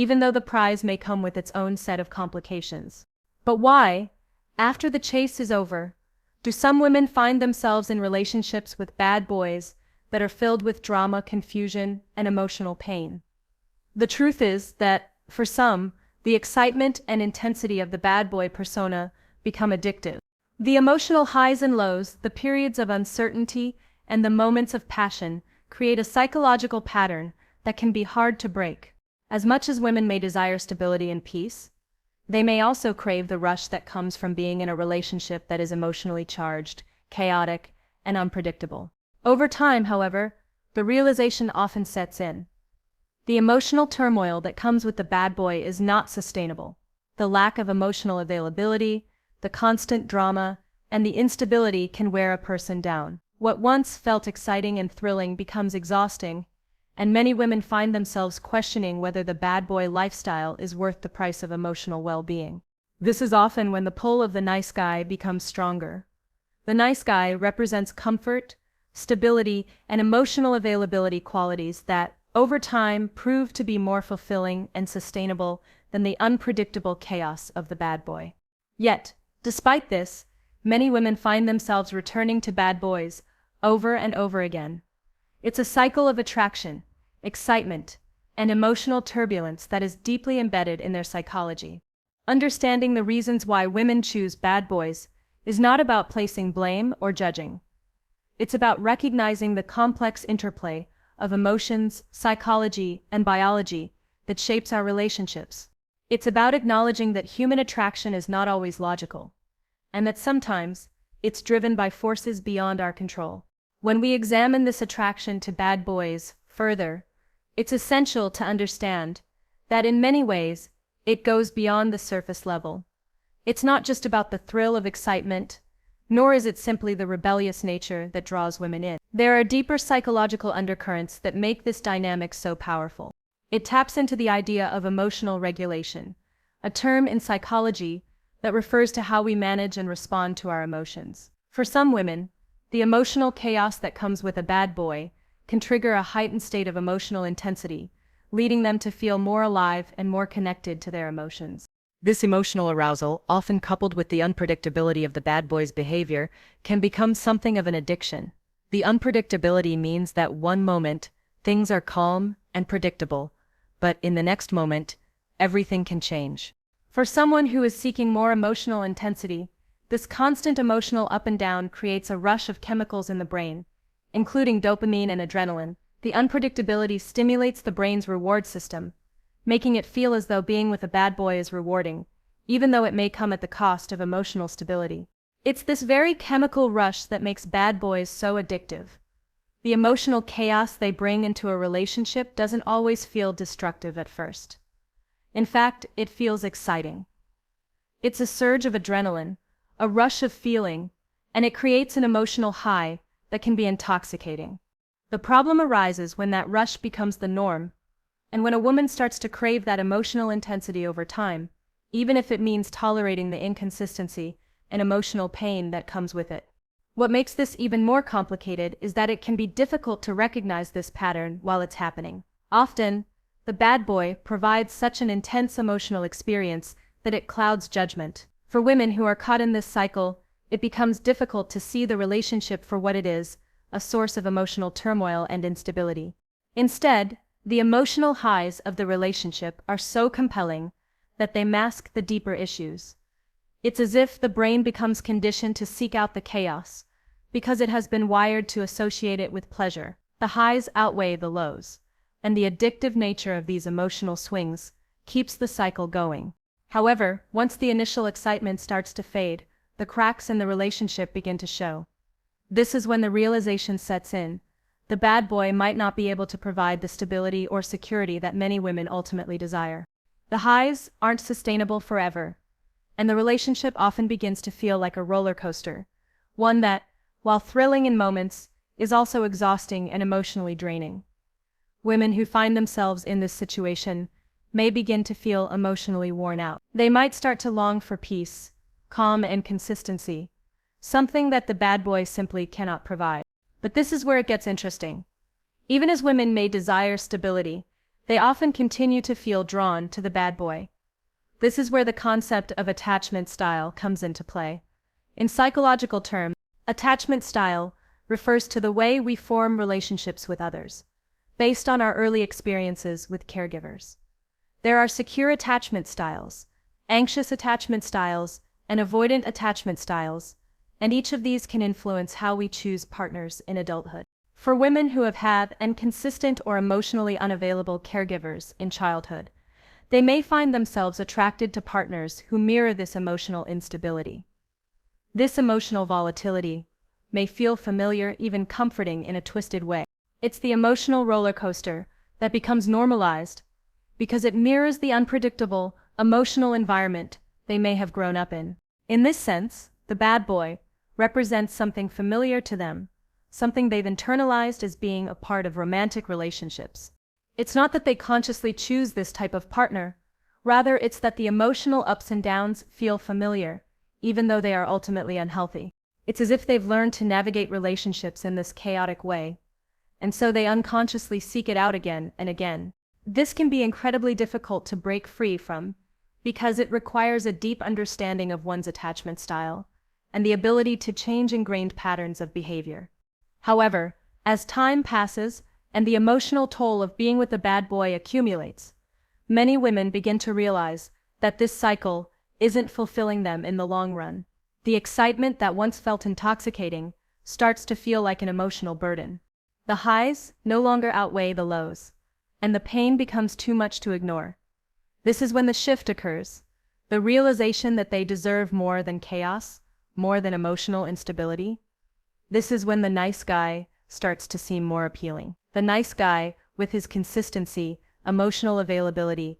even though the prize may come with its own set of complications. But why, after the chase is over, do some women find themselves in relationships with bad boys that are filled with drama, confusion, and emotional pain? The truth is that, for some, the excitement and intensity of the bad boy persona become addictive. The emotional highs and lows, the periods of uncertainty, and the moments of passion create a psychological pattern that can be hard to break. As much as women may desire stability and peace, they may also crave the rush that comes from being in a relationship that is emotionally charged, chaotic, and unpredictable. Over time, however, the realization often sets in. The emotional turmoil that comes with the bad boy is not sustainable. The lack of emotional availability, the constant drama, and the instability can wear a person down. What once felt exciting and thrilling becomes exhausting, and many women find themselves questioning whether the bad boy lifestyle is worth the price of emotional well-being. This is often when the pull of the nice guy becomes stronger. The nice guy represents comfort, stability, and emotional availability, qualities that, over time, prove to be more fulfilling and sustainable than the unpredictable chaos of the bad boy. Yet, despite this, many women find themselves returning to bad boys over and over again. It's a cycle of attraction, excitement, and emotional turbulence that is deeply embedded in their psychology. Understanding the reasons why women choose bad boys is not about placing blame or judging. It's about recognizing the complex interplay of emotions, psychology, and biology that shapes our relationships. It's about acknowledging that human attraction is not always logical, and that sometimes it's driven by forces beyond our control. When we examine this attraction to bad boys further, it's essential to understand that in many ways, it goes beyond the surface level. It's not just about the thrill of excitement, nor is it simply the rebellious nature that draws women in. There are deeper psychological undercurrents that make this dynamic so powerful. It taps into the idea of emotional regulation, a term in psychology that refers to how we manage and respond to our emotions. For some women, the emotional chaos that comes with a bad boy can trigger a heightened state of emotional intensity, leading them to feel more alive and more connected to their emotions. This emotional arousal, often coupled with the unpredictability of the bad boy's behavior, can become something of an addiction. The unpredictability means that one moment, things are calm and predictable, but in the next moment, everything can change. For someone who is seeking more emotional intensity, this constant emotional up and down creates a rush of chemicals in the brain, including dopamine and adrenaline. The unpredictability stimulates the brain's reward system, making it feel as though being with a bad boy is rewarding, even though it may come at the cost of emotional stability. It's this very chemical rush that makes bad boys so addictive. The emotional chaos they bring into a relationship doesn't always feel destructive at first. In fact, it feels exciting. It's a surge of adrenaline, a rush of feeling, and it creates an emotional high that can be intoxicating. The problem arises when that rush becomes the norm, and when a woman starts to crave that emotional intensity over time, even if it means tolerating the inconsistency and emotional pain that comes with it. What makes this even more complicated is that it can be difficult to recognize this pattern while it's happening. Often, the bad boy provides such an intense emotional experience that it clouds judgment. For women who are caught in this cycle, it becomes difficult to see the relationship for what it is, a source of emotional turmoil and instability. Instead, the emotional highs of the relationship are so compelling that they mask the deeper issues. It's as if the brain becomes conditioned to seek out the chaos, because it has been wired to associate it with pleasure. The highs outweigh the lows, and the addictive nature of these emotional swings keeps the cycle going. However, once the initial excitement starts to fade, the cracks in the relationship begin to show. This is when the realization sets in. The bad boy might not be able to provide the stability or security that many women ultimately desire. The highs aren't sustainable forever, and the relationship often begins to feel like a roller coaster, one that, while thrilling in moments, is also exhausting and emotionally draining. Women who find themselves in this situation may begin to feel emotionally worn out. They might start to long for peace, calm, and consistency, something that the bad boy simply cannot provide. But this is where it gets interesting. Even as women may desire stability, they often continue to feel drawn to the bad boy. This is where the concept of attachment style comes into play. In psychological terms, attachment style refers to the way we form relationships with others, based on our early experiences with caregivers. There are secure attachment styles, anxious attachment styles, and avoidant attachment styles, and each of these can influence how we choose partners in adulthood. For women who have had inconsistent or emotionally unavailable caregivers in childhood, they may find themselves attracted to partners who mirror this emotional instability. This emotional volatility may feel familiar, even comforting in a twisted way. It's the emotional roller coaster that becomes normalized because it mirrors the unpredictable, emotional environment they may have grown up in. In this sense, the bad boy represents something familiar to them, something they've internalized as being a part of romantic relationships. It's not that they consciously choose this type of partner, rather it's that the emotional ups and downs feel familiar, even though they are ultimately unhealthy. It's as if they've learned to navigate relationships in this chaotic way, and so they unconsciously seek it out again and again. This can be incredibly difficult to break free from, because it requires a deep understanding of one's attachment style, and the ability to change ingrained patterns of behavior. However, as time passes, and the emotional toll of being with the bad boy accumulates, many women begin to realize that this cycle isn't fulfilling them in the long run. The excitement that once felt intoxicating starts to feel like an emotional burden. The highs no longer outweigh the lows, and the pain becomes too much to ignore. This is when the shift occurs, the realization that they deserve more than chaos, more than emotional instability. This is when the nice guy starts to seem more appealing. The nice guy, with his consistency, emotional availability,